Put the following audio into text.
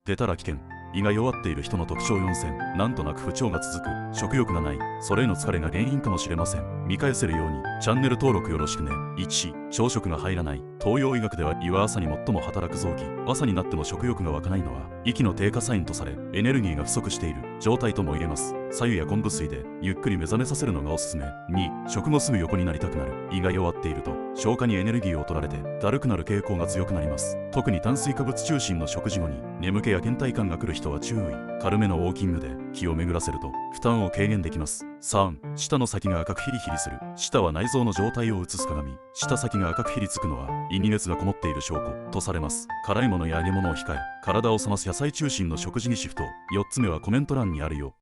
出たら危険。胃が弱っている人の特徴4選。なんとなく不調が続く。食欲がない。それへの疲れが原因かもしれません。見返せるようにチャンネル登録よろしくね。1、朝食が入らない。東洋医学では胃は朝に最も働く臓器。朝になっても食欲が湧かないのは息の低下サインとされ、エネルギーが不足している状態とも言えます。白湯や昆布水でゆっくり目覚めさせるのがおすすめ。2、食後すぐ横になりたくなる。胃が弱っていると消化にエネルギーを取られてだるくなる傾向が強くなります。特に炭水化物中心の食事後に眠気や倦怠感が来る人は注意。軽めのウォーキングで気を巡らせると負担を軽減できます。3、舌の先が赤くヒリヒリする。舌は内臓の状態を映す鏡。舌先が赤くひりつくのは胃に熱がこもっている証拠とされます。辛いものや揚げ物を控え、体を冷ます野菜中心の食事にシフト。4つ目はコメント欄にあるよ。